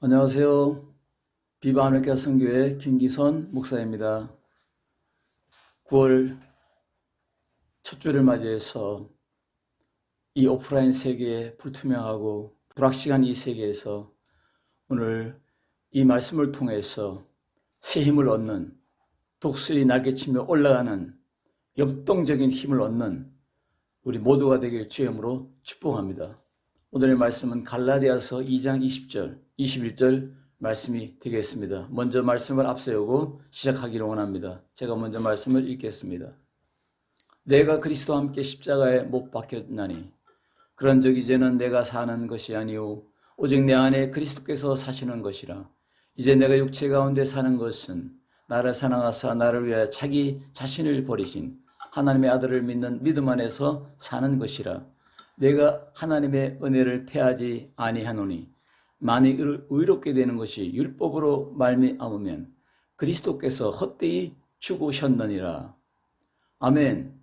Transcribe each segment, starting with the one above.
안녕하세요. 비바 하늘교회 선교회 김기선 목사입니다. 9월 첫 주를 맞이해서 이 오프라인 세계에 불투명하고 불확실한 이 세계에서 오늘 이 말씀을 통해서 새 힘을 얻는, 독수리 날개치며 올라가는 역동적인 힘을 얻는 우리 모두가 되길 주의 이름으로 축복합니다. 오늘의 말씀은 갈라디아서 2장 20절, 21절 말씀이 되겠습니다. 먼저 말씀을 앞세우고 시작하기를 원합니다. 제가 먼저 말씀을 읽겠습니다. 내가 그리스도와 함께 십자가에 못 박혔나니 그런즉 이제는 내가 사는 것이 아니오 오직 내 안에 그리스도께서 사시는 것이라. 이제 내가 육체 가운데 사는 것은 나를 사랑하사 나를 위하여 자기 자신을 버리신 하나님의 아들을 믿는 믿음 안에서 사는 것이라. 내가 하나님의 은혜를 패하지 아니하노니 만일 의롭게 되는 것이 율법으로 말미암으면 그리스도께서 헛되이 죽으셨느니라. 아멘.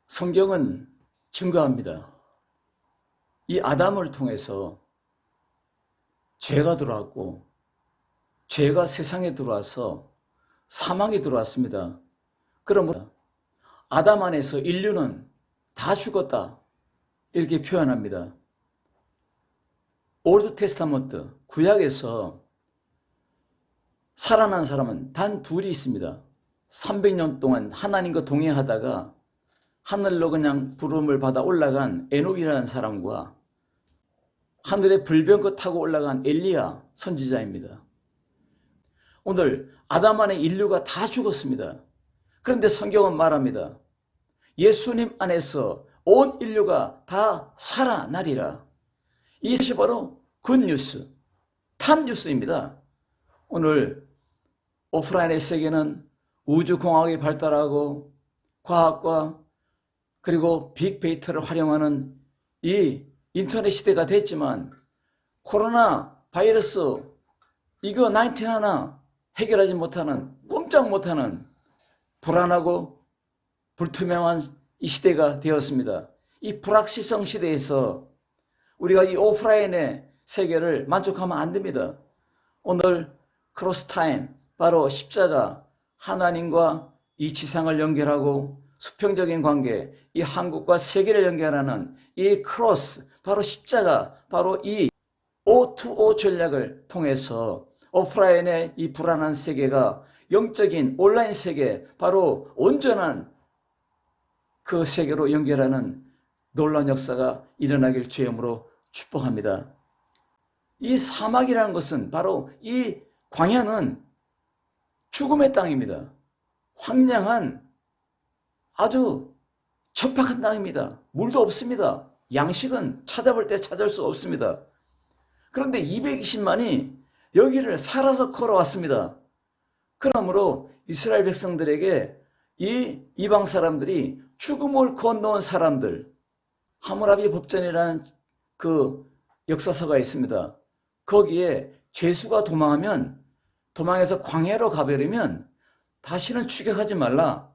성경은 증거합니다. 이 아담을 통해서 죄가 들어왔고 죄가 세상에 들어와서 사망이 들어왔습니다. 그러므로 아담 안에서 인류는 다 죽었다 이렇게 표현합니다. 올드 테스타먼트 구약에서 살아난 사람은 단 둘이 있습니다. 300년 동안 하나님과 동행하다가 하늘로 그냥 부름을 받아 올라간 에녹이라는 사람과 하늘에 불병거 타고 올라간 엘리야 선지자입니다. 오늘 아담 안에 인류가 다 죽었습니다. 그런데 성경은 말합니다. 예수님 안에서 온 인류가 다 살아나리라. 이것이 바로 굿뉴스, 탑뉴스입니다. 오늘 오프라인의 세계는 우주공학이 발달하고 과학과 그리고 빅데이터를 활용하는 이 인터넷 시대가 됐지만 코로나 바이러스 이거 19 하나 해결하지 못하는 꼼짝 못하는 불안하고 불투명한 이 시대가 되었습니다. 이 불확실성 시대에서 우리가 이 오프라인의 세계를 만족하면 안 됩니다. 오늘 크로스타임, 바로 십자가, 하나님과 이 지상을 연결하고 수평적인 관계, 이 한국과 세계를 연결하는 이 크로스, 바로 십자가, 바로 이 O2O 전략을 통해서 오프라인의 이 불안한 세계가 영적인 온라인 세계, 바로 온전한 그 세계로 연결하는 놀라운 역사가 일어나길 주의 이름으로 축복합니다. 이 사막이라는 것은 바로 이 광야는 죽음의 땅입니다. 황량한 아주 척박한 땅입니다. 물도 없습니다. 양식은 찾아볼 때 찾을 수 없습니다. 그런데 220만이 여기를 살아서 걸어왔습니다. 그러므로 이스라엘 백성들에게 이 이방 사람들이 죽음을 건너온 사람들, 하무라비 법전이라는 그 역사서가 있습니다. 거기에 죄수가 도망해서 광야로 가버리면 다시는 추격하지 말라.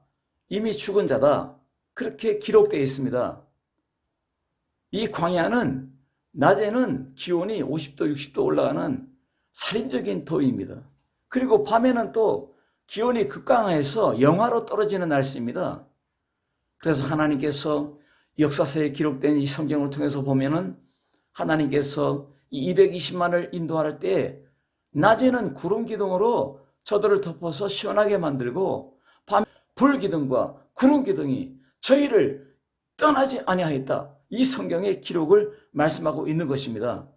이미 죽은 자다. 그렇게 기록되어 있습니다. 이 광야는 낮에는 기온이 50도, 60도 올라가는 살인적인 더위입니다. 그리고 밤에는 또 기온이 급강해서 영하로 떨어지는 날씨입니다. 그래서 하나님께서 역사서에 기록된 이 성경을 통해서 보면은 하나님께서 이 220만을 인도할 때 낮에는 구름 기둥으로 저들을 덮어서 시원하게 만들고 밤에 불 기둥과 구름 기둥이 저희를 떠나지 아니하였다. 이 성경의 기록을 말씀하고 있는 것입니다.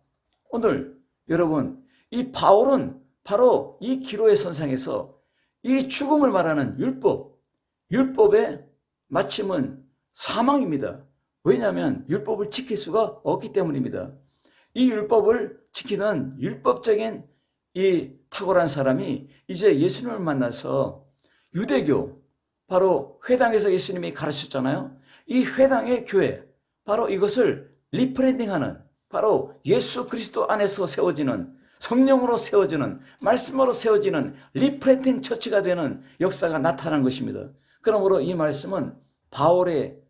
오늘 여러분, 이 바울은 바로 이 기로의 선상에서 이 죽음을 말하는 율법의 마침은 사망입니다. 왜냐하면 율법을 지킬 수가 없기 때문입니다. 이 율법을 지키는 율법적인 이 탁월한 사람이 이제 예수님을 만나서 유대교, 바로 회당에서 예수님이 가르쳤잖아요. 이 회당의 교회, 바로 이것을 리브랜딩하는, 바로 예수 그리스도 안에서 세워지는, 성령으로 세워지는, 말씀으로 세워지는 리프레팅 처치가 되는 역사가 나타난 것입니다. 그러므로 이 말씀은 바울의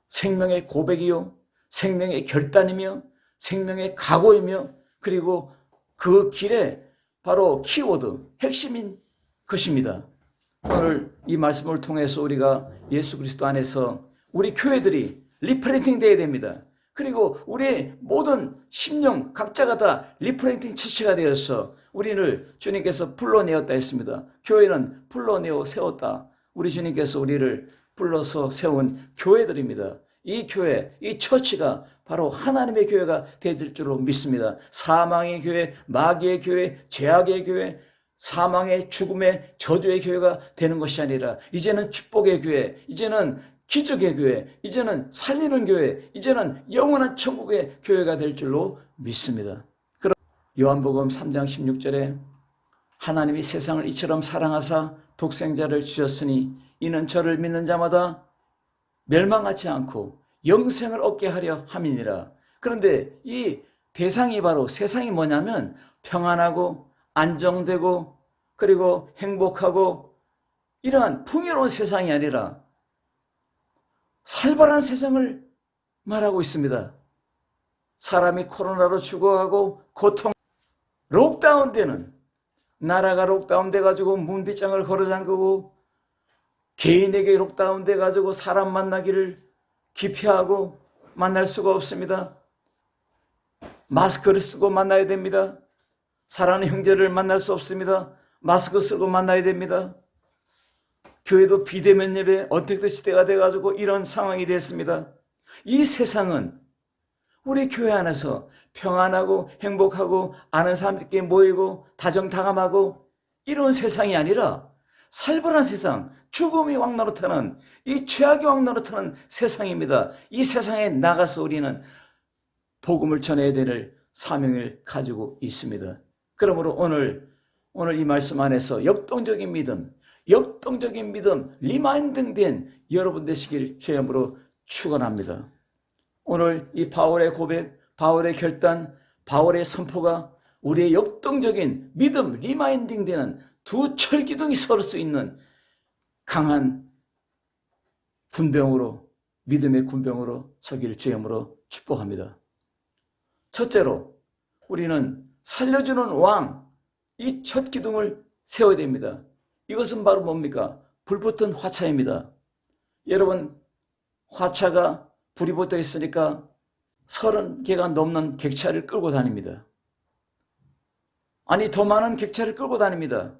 생명의 고백이요, 생명의 결단이며 생명의 각오이며 그리고 그 길에 바로 키워드, 핵심인 것입니다. 오늘 이 말씀을 통해서 우리가 예수 그리스도 안에서 우리 교회들이 리프레인팅 돼야 됩니다. 그리고 우리의 모든 심령 각자가 다 리프레인팅 처치가 되어서 우리를 주님께서 불러내었다 했습니다. 교회는 불러내어 세웠다. 우리 주님께서 우리를 불러서 세운 교회들입니다. 이 교회, 이 처치가 바로 하나님의 교회가 될 줄로 믿습니다. 사망의 교회, 마귀의 교회, 죄악의 교회, 사망의 죽음의 저주의 교회가 되는 것이 아니라 이제는 축복의 교회, 이제는 기적의 교회, 이제는 살리는 교회, 이제는 영원한 천국의 교회가 될 줄로 믿습니다. 그럼 요한복음 3장 16절에 하나님이 세상을 이처럼 사랑하사 독생자를 주셨으니 이는 저를 믿는 자마다 멸망하지 않고 영생을 얻게 하려 함이니라. 그런데 이 대상이 바로 세상이 뭐냐면 평안하고 안정되고 그리고 행복하고 이러한 풍요로운 세상이 아니라 살벌한 세상을 말하고 있습니다. 사람이 코로나로 죽어가고 고통, 록다운되는 나라가 록다운돼 가지고 문빗장을 걸어 잠그고 개인에게 록다운돼 가지고 사람 만나기를 기피하고 만날 수가 없습니다. 마스크를 쓰고 만나야 됩니다. 사랑하는 형제를 만날 수 없습니다. 마스크 쓰고 만나야 됩니다. 교회도 비대면 예배 언택트 시대가 돼가지고 이런 상황이 됐습니다. 이 세상은 우리 교회 안에서 평안하고 행복하고 아는 사람들끼리 모이고 다정다감하고 이런 세상이 아니라 살벌한 세상, 죽음이 왕노릇하는 이 죄악이 왕노릇하는 세상입니다. 이 세상에 나가서 우리는 복음을 전해야 될 사명을 가지고 있습니다. 그러므로 오늘 이 말씀 안에서 역동적인 믿음, 리마인딩된 여러분 되시길 주의 이름으로 축원합니다. 오늘 이 바울의 고백, 바울의 결단, 바울의 선포가 우리의 역동적인 믿음, 리마인딩되는 두 철기둥이 설 수 있는 강한 군병으로, 믿음의 군병으로 서길 주의 이름으로 축복합니다. 첫째로 우리는 살려주는 왕, 이 첫 기둥을 세워야 됩니다. 이것은 바로 뭡니까? 불붙은 화차입니다. 여러분, 화차가 불이 붙어 있으니까 30개가 넘는 객차를 끌고 다닙니다. 아니, 더 많은 객차를 끌고 다닙니다.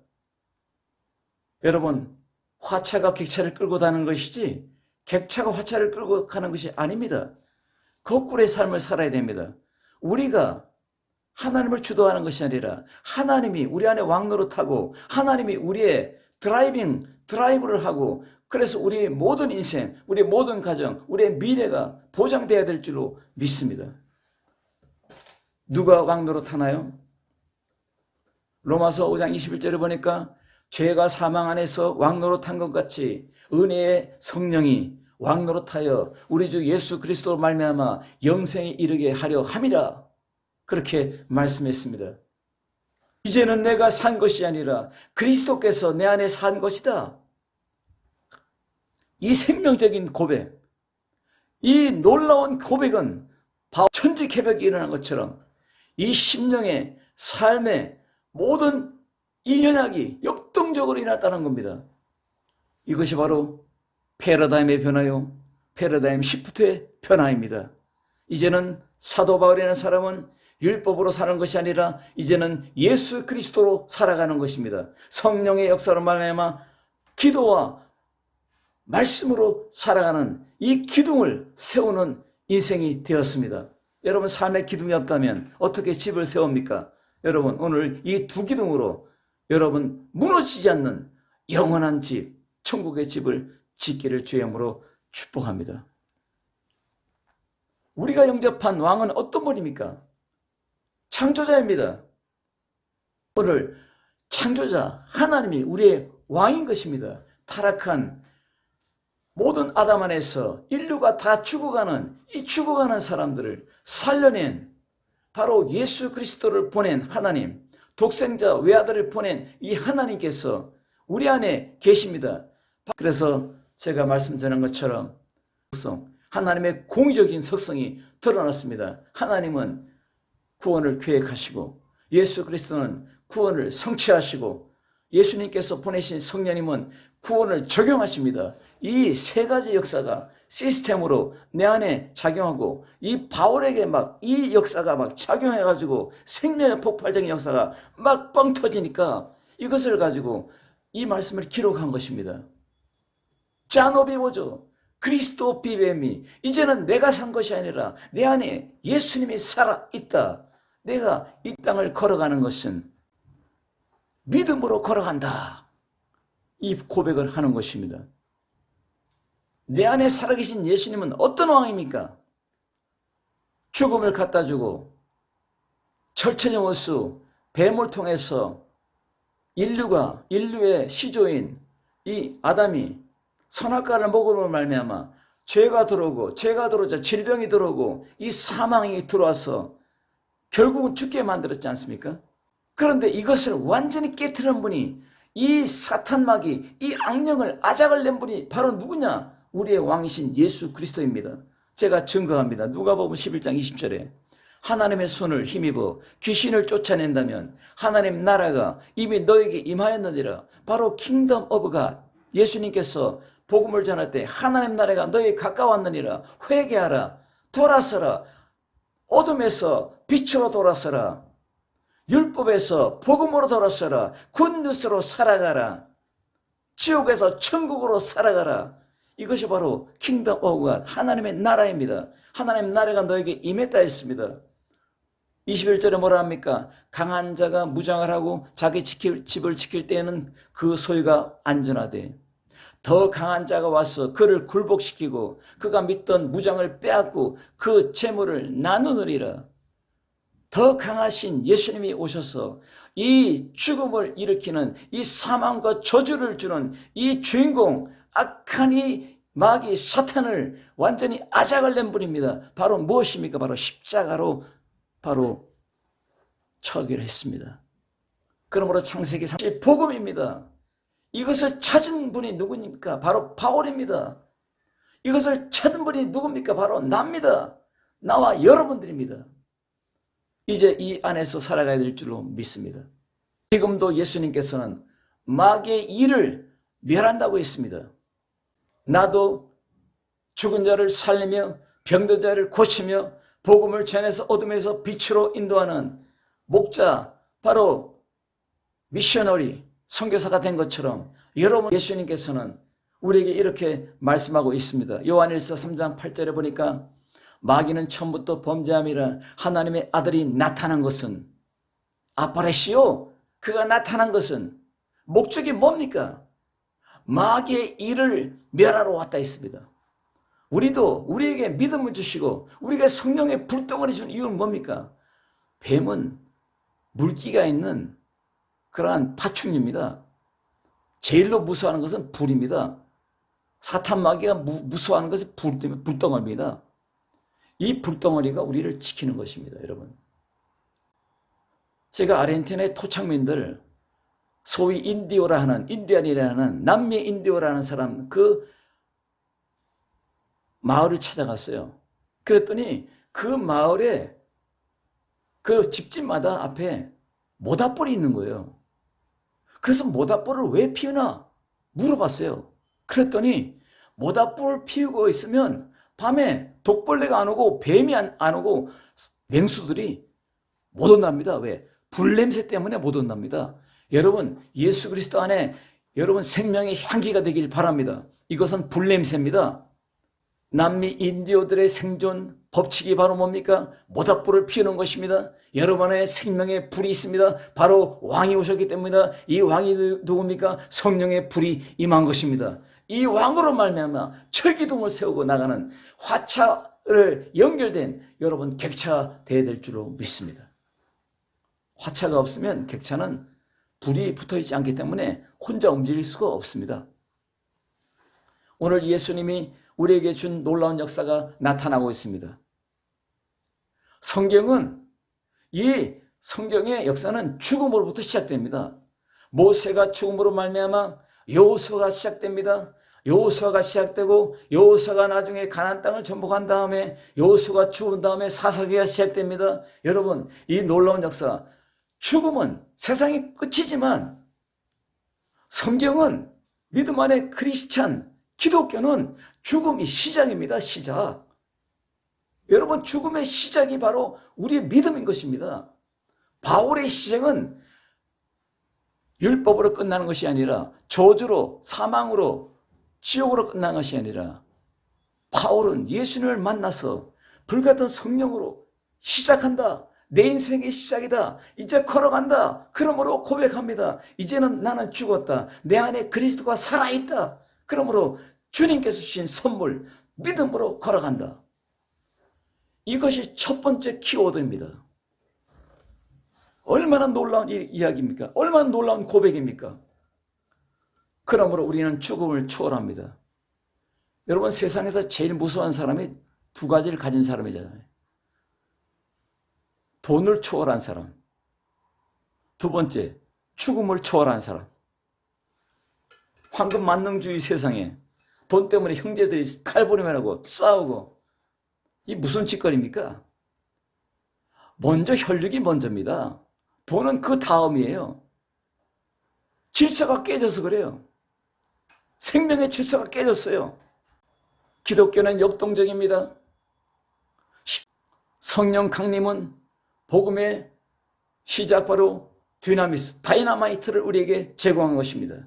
여러분, 화차가 객차를 끌고 다니는 것이지 객차가 화차를 끌고 가는 것이 아닙니다. 거꾸로의 삶을 살아야 됩니다. 우리가 하나님을 주도하는 것이 아니라 하나님이 우리 안에 왕노릇하고 하나님이 우리의 드라이브를 하고 그래서 우리의 모든 인생, 우리의 모든 가정, 우리의 미래가 보장돼야 될 줄로 믿습니다. 누가 왕노릇하나요? 로마서 5장 21절에 보니까 죄가 사망 안에서 왕노릇한 것 같이 은혜의 성령이 왕노릇하여 우리 주 예수 그리스도로 말미암아 영생에 이르게 하려 함이라. 그렇게 말씀했습니다. 이제는 내가 산 것이 아니라 그리스도께서 내 안에 산 것이다. 이 생명적인 고백, 이 놀라운 고백은 바울 천지개벽이 일어난 것처럼 이 심령의 삶의 모든 이 연약이 역동적으로 일어났다는 겁니다. 이것이 바로 패러다임의 변화요, 패러다임 시프트의 변화입니다. 이제는 사도 바울이라는 사람은 율법으로 사는 것이 아니라 이제는 예수 그리스도로 살아가는 것입니다. 성령의 역사로 말미암아 기도와 말씀으로 살아가는 이 기둥을 세우는 인생이 되었습니다. 여러분, 삶의 기둥이 없다면 어떻게 집을 세웁니까? 여러분, 오늘 이 두 기둥으로 여러분 무너지지 않는 영원한 집, 천국의 집을 짓기를 주의 이름으로 축복합니다. 우리가 영접한 왕은 어떤 분입니까? 창조자입니다. 오늘 창조자 하나님이 우리의 왕인 것입니다. 타락한 모든 아담 안에서 인류가 다 죽어가는 이 죽어가는 사람들을 살려낸 바로 예수 그리스도를 보낸 하나님, 독생자 외아들을 보낸 이 하나님께서 우리 안에 계십니다. 그래서 제가 말씀 드린 것처럼 하나님의 공의적인 속성이 드러났습니다. 하나님은 구원을 계획하시고 예수 그리스도는 구원을 성취하시고 예수님께서 보내신 성령님은 구원을 적용하십니다. 이 세 가지 역사가 시스템으로 내 안에 작용하고 이 바울에게 막 이 역사가 막 작용해가지고 생명의 폭발적인 역사가 막 뻥 터지니까 이것을 가지고 이 말씀을 기록한 것입니다. 짜노비보죠. 그리스도 비베미. 이제는 내가 산 것이 아니라 내 안에 예수님이 살아있다. 내가 이 땅을 걸어가는 것은 믿음으로 걸어간다. 이 고백을 하는 것입니다. 내 안에 살아계신 예수님은 어떤 왕입니까? 죽음을 갖다 주고 철천의 원수 뱀을 통해서 인류의 시조인 이 아담이 선악과를 먹음으로 말미암아 죄가 들어오자 질병이 들어오고 이 사망이 들어와서 결국은 죽게 만들었지 않습니까? 그런데 이것을 완전히 깨트린 분이 이 사탄마귀, 이 악령을 아작을 낸 분이 바로 누구냐? 우리의 왕이신 예수 그리스도입니다. 제가 증거합니다. 누가복음 11장 20절에 하나님의 손을 힘입어 귀신을 쫓아낸다면 하나님 나라가 이미 너에게 임하였느니라. 바로 킹덤 오브 갓. 예수님께서 복음을 전할 때 하나님 나라가 너에게 가까웠느니라. 회개하라. 돌아서라. 어둠에서 빛으로 돌아서라. 율법에서 복음으로 돌아서라. 굿뉴스로 살아가라. 지옥에서 천국으로 살아가라. 이것이 바로 킹덤 오브 갓, 하나님의 나라입니다. 하나님의 나라가 너에게 임했다 했습니다. 21절에 뭐라 합니까? 강한 자가 무장을 하고 자기 집을 지킬 때에는 그 소유가 안전하되 더 강한 자가 와서 그를 굴복시키고 그가 믿던 무장을 빼앗고 그 재물을 나누느니라. 더 강하신 예수님이 오셔서 이 죽음을 일으키는 이 사망과 저주를 주는 이 주인공, 악한 이 마귀 사탄을 완전히 아작을 낸 분입니다. 바로 무엇입니까? 바로 십자가로 바로 처기를 했습니다. 그러므로 창세기 30 복음입니다. 이것을 찾은 분이 누구입니까? 바로 바울입니다. 이것을 찾은 분이 누굽니까? 바로 납니다. 나와 여러분들입니다. 이제 이 안에서 살아가야 될 줄로 믿습니다. 지금도 예수님께서는 마귀의 일을 멸한다고 했습니다. 나도 죽은 자를 살리며 병든 자를 고치며 복음을 전해서 어둠에서 빛으로 인도하는 목자, 바로 미셔너리, 선교사가 된 것처럼 여러분 예수님께서는 우리에게 이렇게 말씀하고 있습니다. 요한일서 3장 8절에 보니까 마귀는 처음부터 범죄함이라 하나님의 아들이 나타난 것은 아파레시오, 그가 나타난 것은 목적이 뭡니까? 마귀의 일을 멸하러 왔다 했습니다. 우리도 우리에게 믿음을 주시고 우리에게 성령의 불덩어리 준 이유는 뭡니까? 뱀은 물기가 있는 그러한 파충류입니다. 제일로 무서워하는 것은 불입니다. 사탄 마귀가 무서워하는 것은 불덩어리입니다. 이 불덩어리가 우리를 지키는 것입니다, 여러분. 제가 아르헨티나의 토착민들, 소위 인디오라 하는, 인디안이라 하는, 남미 인디오라는 사람, 그 마을을 찾아갔어요. 그랬더니 그 마을에 그 집집마다 앞에 모닥불이 있는 거예요. 그래서 모닥불을 왜 피우나 물어봤어요. 그랬더니 모닥불을 피우고 있으면 밤에 독벌레가 안 오고 뱀이 안 오고 맹수들이 못 온답니다. 왜? 불냄새 때문에 못 온답니다. 여러분, 예수 그리스도 안에 여러분 생명의 향기가 되길 바랍니다. 이것은 불냄새입니다. 남미 인디오들의 생존 법칙이 바로 뭡니까? 모닥불을 피우는 것입니다. 여러분의 생명의 불이 있습니다. 바로 왕이 오셨기 때문입니다. 이 왕이 누굽니까? 성령의 불이 임한 것입니다. 이 왕으로 말미암아 철기둥을 세우고 나가는 화차를 연결된 여러분 객차가 되어야 될 줄로 믿습니다. 화차가 없으면 객차는 불이 붙어있지 않기 때문에 혼자 움직일 수가 없습니다. 오늘 예수님이 우리에게 준 놀라운 역사가 나타나고 있습니다. 성경은 이 성경의 역사는 죽음으로부터 시작됩니다. 모세가 죽음으로 말미암아 여호수아가 시작됩니다. 여호수아가 시작되고 여호수아가 나중에 가나안 땅을 정복한 다음에 여호수아가 죽은 다음에 사사기가 시작됩니다. 여러분, 이 놀라운 역사, 죽음은 세상의 끝이지만 성경은 믿음 안에 크리스찬, 기독교는 죽음이 시작입니다. 시작. 여러분, 죽음의 시작이 바로 우리의 믿음인 것입니다. 바울의 시작은 율법으로 끝나는 것이 아니라 저주로, 사망으로, 지옥으로 끝난 것이 아니라 바울은 예수님을 만나서 불같은 성령으로 시작한다. 내 인생의 시작이다. 이제 걸어간다. 그러므로 고백합니다. 이제는 나는 죽었다. 내 안에 그리스도가 살아있다. 그러므로 주님께서 주신 선물, 믿음으로 걸어간다. 이것이 첫 번째 키워드입니다. 얼마나 놀라운 이야기입니까? 얼마나 놀라운 고백입니까? 그러므로 우리는 죽음을 초월합니다. 여러분, 세상에서 제일 무서운 사람이 두 가지를 가진 사람이잖아요. 돈을 초월한 사람. 두 번째, 죽음을 초월한 사람. 황금 만능주의 세상에 돈 때문에 형제들이 칼부림하고 싸우고, 이 무슨 짓거리입니까? 먼저 혈육이 먼저입니다. 돈은 그 다음이에요. 질서가 깨져서 그래요. 생명의 질서가 깨졌어요. 기독교는 역동적입니다. 성령 강림은 복음의 시작, 바로 디나미스, 다이나마이트를 우리에게 제공한 것입니다.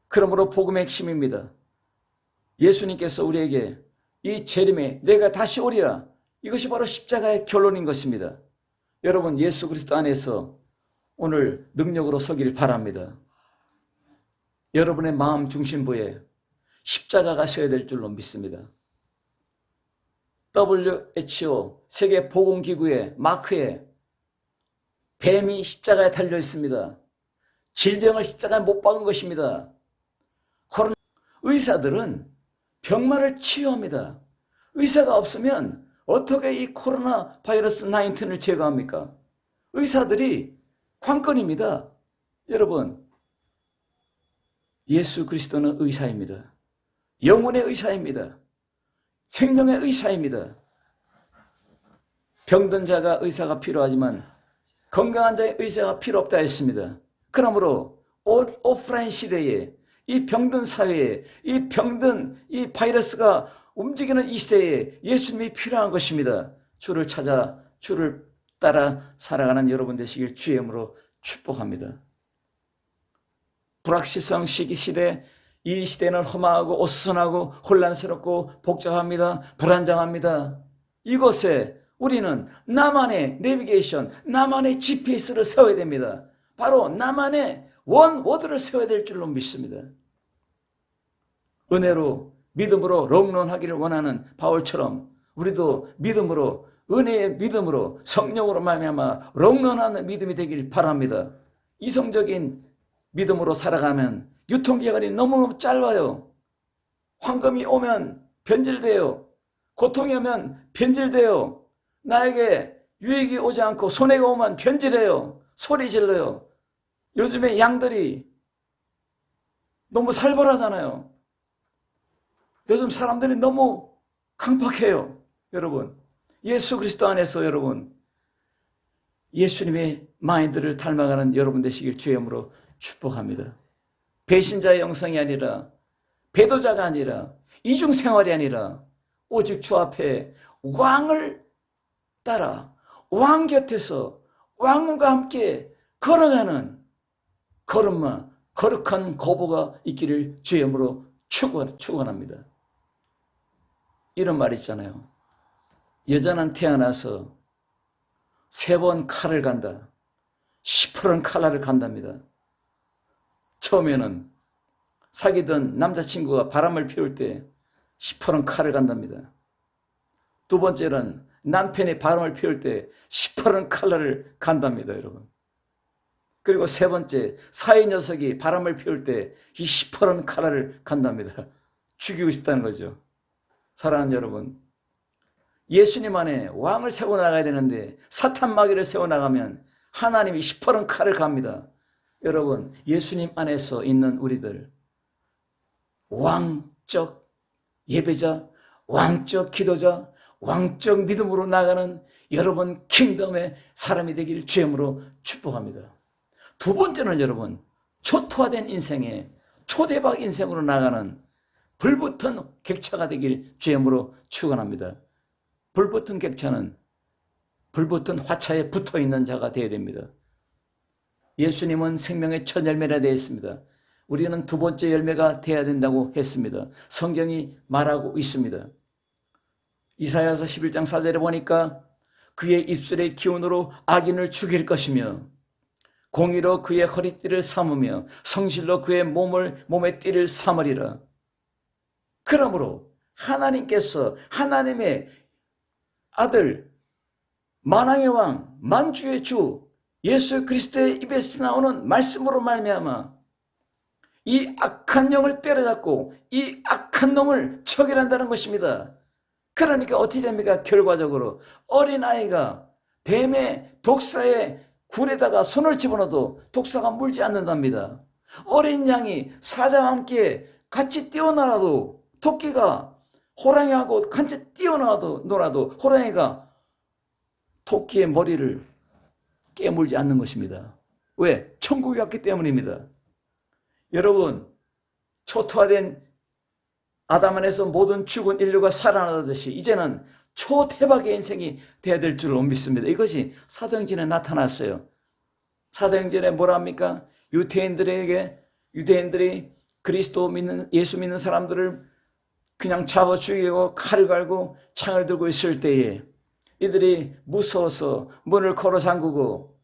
그러므로 복음의 핵심입니다. 예수님께서 우리에게 이 재림에 내가 다시 오리라, 이것이 바로 십자가의 결론인 것입니다. 여러분, 예수 그리스도 안에서 오늘 능력으로 서기를 바랍니다. 여러분의 마음 중심부에 십자가가 서야 될 줄로 믿습니다. WHO 세계보건기구의 마크에 뱀이 십자가에 달려 있습니다. 질병을 십자가에 못 박은 것입니다. 코로나 의사들은 병마를 치유합니다. 의사가 없으면 어떻게 이 코로나 바이러스 19을 제거합니까? 의사들이 관건입니다. 여러분, 예수 그리스도는 의사입니다. 영혼의 의사입니다. 생명의 의사입니다. 병든 자가 의사가 필요하지만 건강한 자의 의사가 필요 없다 했습니다. 그러므로 오프라인 시대에, 이 병든 사회에, 이 병든 이 바이러스가 움직이는 이 시대에 예수님이 필요한 것입니다. 주를 찾아 주를 따라 살아가는 여러분 되시길 주의 이름으로 축복합니다. 불확실성 시대, 이 시대는 험하고 어수선하고 혼란스럽고 복잡합니다. 불안정합니다. 이곳에 우리는 나만의 내비게이션, 나만의 GPS를 세워야 됩니다. 바로 나만의 원워드를 세워야 될 줄로 믿습니다. 은혜로, 믿음으로 롱런하기를 원하는 바울처럼 우리도 믿음으로, 은혜의 믿음으로, 성령으로 말미암아 롱런하는 믿음이 되길 바랍니다. 이성적인 믿음으로 살아가면 유통기간이 너무너무 짧아요. 황금이 오면 변질돼요. 고통이 오면 변질돼요. 나에게 유익이 오지 않고 손해가 오면 변질해요. 소리 질러요. 요즘에 양들이 너무 살벌하잖아요. 요즘 사람들이 너무 강팍해요. 여러분, 예수 그리스도 안에서 여러분, 예수님의 마인드를 닮아가는 여러분 되시길 주의 이름으로 축복합니다. 배신자의 영성이 아니라, 배도자가 아니라, 이중생활이 아니라 오직 주 앞에 왕을 따라 왕 곁에서 왕과 함께 걸어가는 걸음마, 거룩한 거부가 있기를 주의 이름으로 축원합니다. 이런 말 있잖아요. 여자는 태어나서 3번 칼을 간다. 10%는 칼날을 간답니다. 처음에는 사귀던 남자친구가 바람을 피울 때 10%는 칼을 간답니다. 두 번째는 남편이 바람을 피울 때 10%는 칼날을 간답니다, 여러분. 그리고 세 번째, 사위 녀석이 바람을 피울 때 이 10%는 칼날을 간답니다. 죽이고 싶다는 거죠. 사랑하는 여러분, 예수님 안에 왕을 세워나가야 되는데 사탄 마귀를 세워나가면 하나님이 10%는 칼을 갑니다. 여러분, 예수님 안에서 있는 우리들, 왕적 예배자, 왕적 기도자, 왕적 믿음으로 나가는 여러분 킹덤의 사람이 되길 주임으로 축복합니다. 두 번째는 여러분, 초토화된 인생에 초대박 인생으로 나가는 불붙은 객차가 되길 주임으로 축원합니다. 불붙은 객차는 불붙은 화차에 붙어있는 자가 되어야 됩니다. 예수님은 생명의 첫 열매라 되어 있습니다. 우리는 두 번째 열매가 되어야 된다고 했습니다. 성경이 말하고 있습니다. 이사야서 11장 4절에 보니까 그의 입술의 기운으로 악인을 죽일 것이며 공의로 그의 허리띠를 삼으며 성실로 그의 몸의 띠를 삼으리라. 그러므로 하나님께서 하나님의 아들 만왕의 왕 만주의 주 예수 그리스도의 입에서 나오는 말씀으로 말미암아 이 악한 영을 때려잡고 이 악한 놈을 처결한다는 것입니다. 그러니까 어떻게 됩니까? 결과적으로 어린아이가 뱀의 독사의 굴에다가 손을 집어넣어도 독사가 물지 않는답니다. 어린 양이 사자와 함께 같이 뛰어놀아도 토끼가 호랑이하고 같이 뛰어놀아도 호랑이가 토끼의 머리를 깨물지 않는 것입니다. 왜? 천국이 왔기 때문입니다. 여러분, 초토화된 아담 안에서 모든 죽은 인류가 살아나듯이 이제는 초대박의 인생이 되어야 될 줄로 믿습니다. 이것이 사도행전에 나타났어요. 사도행전에 뭐라 합니까? 유대인들이 그리스도 믿는 예수 믿는 사람들을 그냥 잡아 죽이고 칼을 갈고 창을 들고 있을 때에 이들이 무서워서 문을 걸어 잠그고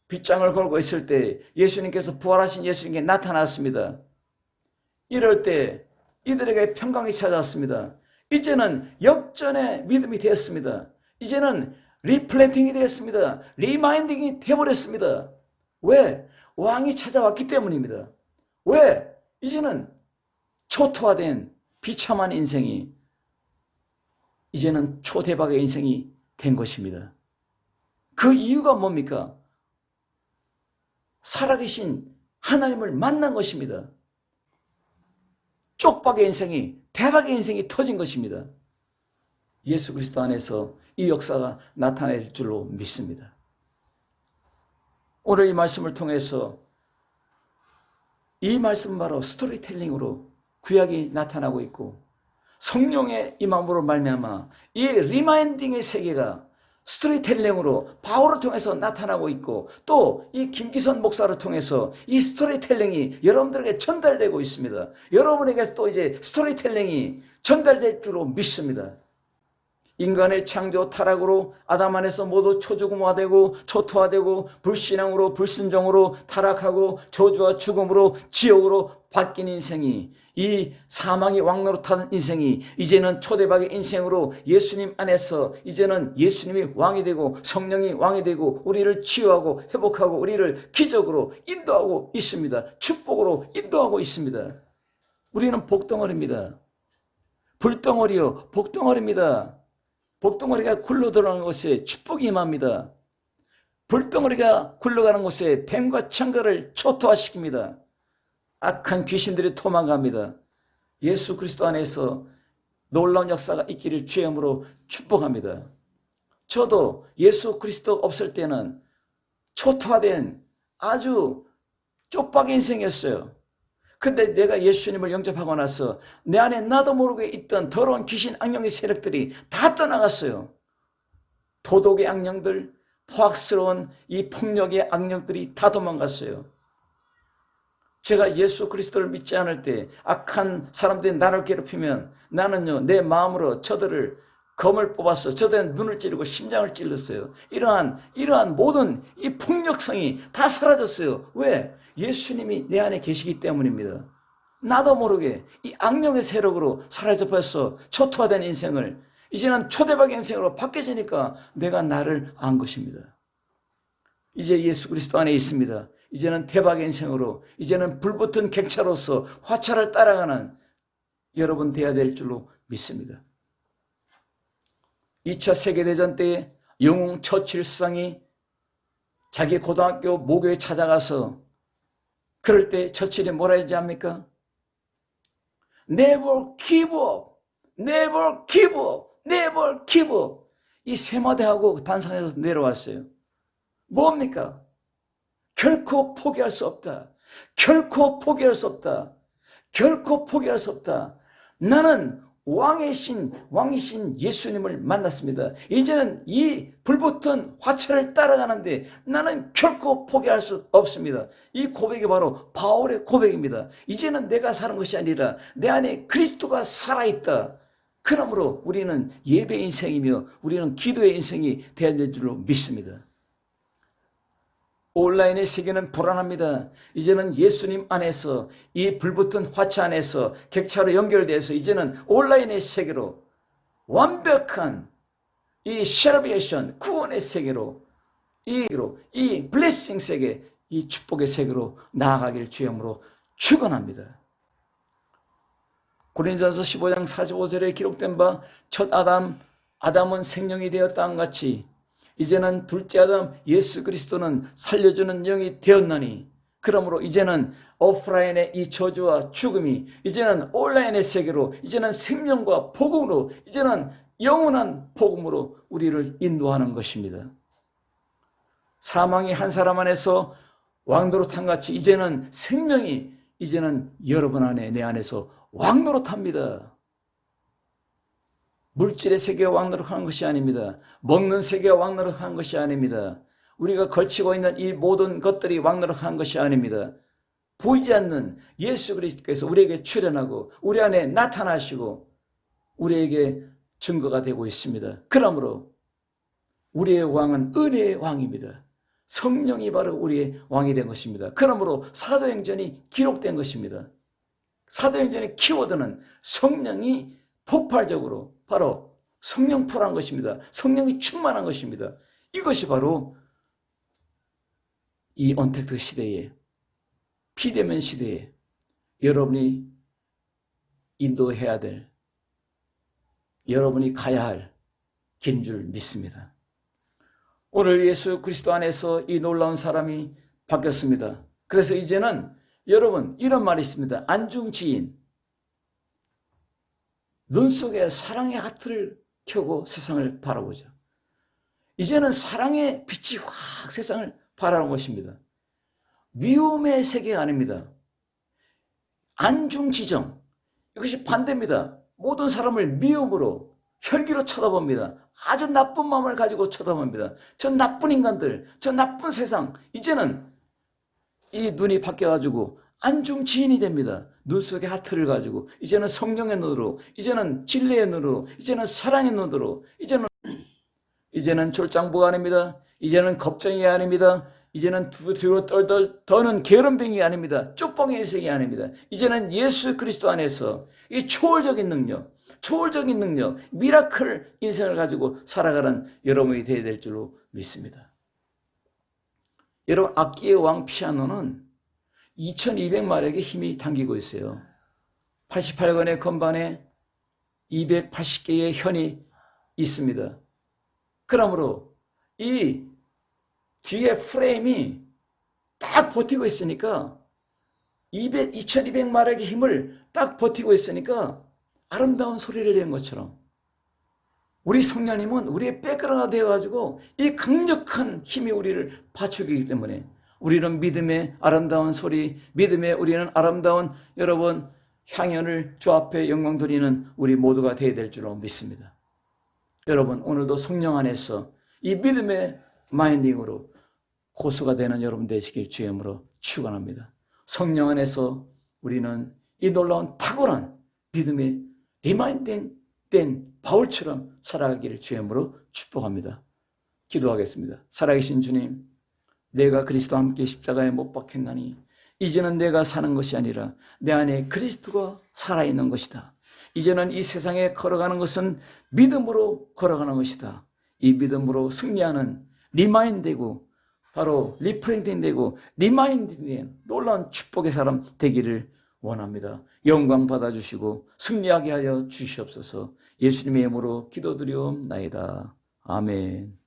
빗장을 걸고 있을 때 예수님께서 부활하신 예수님께 나타났습니다. 이럴 때 이들에게 평강이 찾아왔습니다. 이제는 역전의 믿음이 되었습니다. 이제는 리플랜팅이 되었습니다. 리마인딩이 되어버렸습니다. 왜? 왕이 찾아왔기 때문입니다. 왜? 이제는 초토화된 비참한 인생이 이제는 초대박의 인생이 된 것입니다. 그 이유가 뭡니까? 살아계신 하나님을 만난 것입니다. 쪽박의 인생이, 대박의 인생이 터진 것입니다. 예수 그리스도 안에서 이 역사가 나타날 줄로 믿습니다. 오늘 이 말씀을 통해서 이 말씀 바로 스토리텔링으로 구약이 나타나고 있고 성령의 임함으로 말미암아 이 리마인딩의 세계가 스토리텔링으로 바울을 통해서 나타나고 있고 또 이 김기선 목사를 통해서 이 스토리텔링이 여러분들에게 전달되고 있습니다. 여러분에게 또 이제 스토리텔링이 전달될 줄로 믿습니다. 인간의 창조 타락으로 아담 안에서 모두 초죽음화되고 초토화되고 불신앙으로 불순종으로 타락하고 저주와 죽음으로 지옥으로 바뀐 인생이 이 사망의 왕노릇하는 인생이 이제는 초대박의 인생으로 예수님 안에서 이제는 예수님이 왕이 되고 성령이 왕이 되고 우리를 치유하고 회복하고 우리를 기적으로 인도하고 있습니다. 축복으로 인도하고 있습니다. 우리는 복덩어리입니다. 불덩어리요 복덩어리입니다. 복덩어리가 굴러 들어가는 곳에 축복이 임합니다. 불덩어리가 굴러가는 곳에 뱀과 창가를 초토화시킵니다. 악한 귀신들이 도망갑니다. 예수 그리스도 안에서 놀라운 역사가 있기를 주임으로 축복합니다. 저도 예수 그리스도 없을 때는 초토화된 아주 쪽박의 인생이었어요. 근데 내가 예수님을 영접하고 나서 내 안에 나도 모르게 있던 더러운 귀신 악령의 세력들이 다 떠나갔어요. 도덕의 악령들, 포악스러운 이 폭력의 악령들이 다 도망갔어요. 제가 예수 그리스도를 믿지 않을 때 악한 사람들이 나를 괴롭히면 나는요 내 마음으로 저들을 검을 뽑아서 저들의 눈을 찌르고 심장을 찔렀어요. 이러한 모든 이 폭력성이 다 사라졌어요. 왜? 예수님이 내 안에 계시기 때문입니다. 나도 모르게 이 악령의 세력으로 사라져버려서 초토화된 인생을 이제는 초대박의 인생으로 바뀌어지니까 내가 나를 안 것입니다. 이제 예수 그리스도 안에 있습니다. 이제는 대박의 인생으로 이제는 불붙은 객차로서 화차를 따라가는 여러분 되어야 될 줄로 믿습니다. 2차 세계대전 때 영웅 처칠 수상이 자기 고등학교 모교에 찾아가서 그럴 때 처칠이 뭐라 했지 합니까? Never give up, never give up, never give up. 이 세마대하고 단상에서 내려왔어요. 뭡니까? 결코 포기할 수 없다. 결코 포기할 수 없다. 결코 포기할 수 없다. 나는 왕이신 예수님을 만났습니다. 이제는 이 불붙은 화차를 따라가는데 나는 결코 포기할 수 없습니다. 이 고백이 바로 바울의 고백입니다. 이제는 내가 사는 것이 아니라 내 안에 그리스도가 살아있다. 그러므로 우리는 예배 인생이며 우리는 기도의 인생이 되어야 될 줄로 믿습니다. 온라인의 세계는 불안합니다. 이제는 예수님 안에서 이 불붙은 화차 안에서 객차로 연결돼서 이제는 온라인의 세계로 완벽한 이 셀러브레이션 구원의 세계로 이 블레싱 세계 이 축복의 세계로 나아가길 주님으로 축원합니다. 고린도전서 15장 45절에 기록된 바 첫 아담은 생명이 되었다는 같이 이제는 둘째 아담 예수 그리스도는 살려주는 영이 되었나니 그러므로 이제는 오프라인의 이 저주와 죽음이 이제는 온라인의 세계로 이제는 생명과 복음으로 이제는 영원한 복음으로 우리를 인도하는 것입니다. 사망이 한 사람 안에서 왕노릇한 같이 이제는 생명이 이제는 여러분 안에 내 안에서 왕노릇합니다. 물질의 세계가 왕노릇하는 것이 아닙니다. 먹는 세계가 왕노릇하는 것이 아닙니다. 우리가 걸치고 있는 이 모든 것들이 왕노릇하는 것이 아닙니다. 보이지 않는 예수 그리스도께서 우리에게 출현하고 우리 안에 나타나시고 우리에게 증거가 되고 있습니다. 그러므로 우리의 왕은 은혜의 왕입니다. 성령이 바로 우리의 왕이 된 것입니다. 그러므로 사도행전이 기록된 것입니다. 사도행전의 키워드는 성령이 폭발적으로 바로 성령포란 것입니다. 성령이 충만한 것입니다. 이것이 바로 이 언택트 시대에 비대면 시대에 여러분이 인도해야 될 여러분이 가야 할 길인 줄 믿습니다. 오늘 예수 그리스도 안에서 이 놀라운 사람이 바뀌었습니다. 그래서 이제는 여러분 이런 말이 있습니다. 안중지인 눈 속에 사랑의 하트를 켜고 세상을 바라보자. 이제는 사랑의 빛이 확 세상을 바라보는 것입니다. 미움의 세계가 아닙니다. 안중지정 이것이 반대입니다. 모든 사람을 미움으로 혈기로 쳐다봅니다. 아주 나쁜 마음을 가지고 쳐다봅니다. 저 나쁜 인간들, 저 나쁜 세상. 이제는 이 눈이 바뀌어가지고 안중지인이 됩니다. 눈 속에 하트를 가지고 이제는 성령의 눈으로, 이제는 진리의 눈으로, 이제는 사랑의 눈으로, 이제는 졸장부가 아닙니다. 이제는 겁쟁이 아닙니다. 이제는 뒤로 떨떨 더는 게으름뱅이 아닙니다. 쪽방의 인생이 아닙니다. 이제는 예수 그리스도 안에서 이 초월적인 능력, 미라클 인생을 가지고 살아가는 여러분이 되어야 될 줄로 믿습니다. 여러분, 악기의 왕 피아노는 2200마력의 힘이 담기고 있어요. 88건의 건반에 280개의 현이 있습니다. 그러므로 이 뒤에 프레임이 딱 버티고 있으니까 2200마력의 힘을 딱 버티고 있으니까 아름다운 소리를 낸 것처럼 우리 성령님은 우리의 백그라운드가 되어가지고 이 강력한 힘이 우리를 받쳐주기 때문에 우리는 믿음의 아름다운 소리, 믿음의 우리는 아름다운 여러분 향연을 주 앞에 영광 돌리는 우리 모두가 되어야 될 줄로 믿습니다. 여러분 오늘도 성령 안에서 이 믿음의 마인딩으로 고수가 되는 여러분 되시길 주의 이름으로 축원합니다. 성령 안에서 우리는 이 놀라운 탁월한 믿음의 리마인딩 된 바울처럼 살아가기를 주의 이름으로 축복합니다. 기도하겠습니다. 살아계신 주님, 내가 그리스도와 함께 십자가에 못 박혔나니 이제는 내가 사는 것이 아니라 내 안에 그리스도가 살아있는 것이다. 이제는 이 세상에 걸어가는 것은 믿음으로 걸어가는 것이다. 이 믿음으로 승리하는 리마인드되고 바로 리프레인팅 되고 리마인딩 된 놀라운 축복의 사람 되기를 원합니다. 영광 받아주시고 승리하게 하여 주시옵소서. 예수님의 이름으로 기도드리옵나이다. 아멘.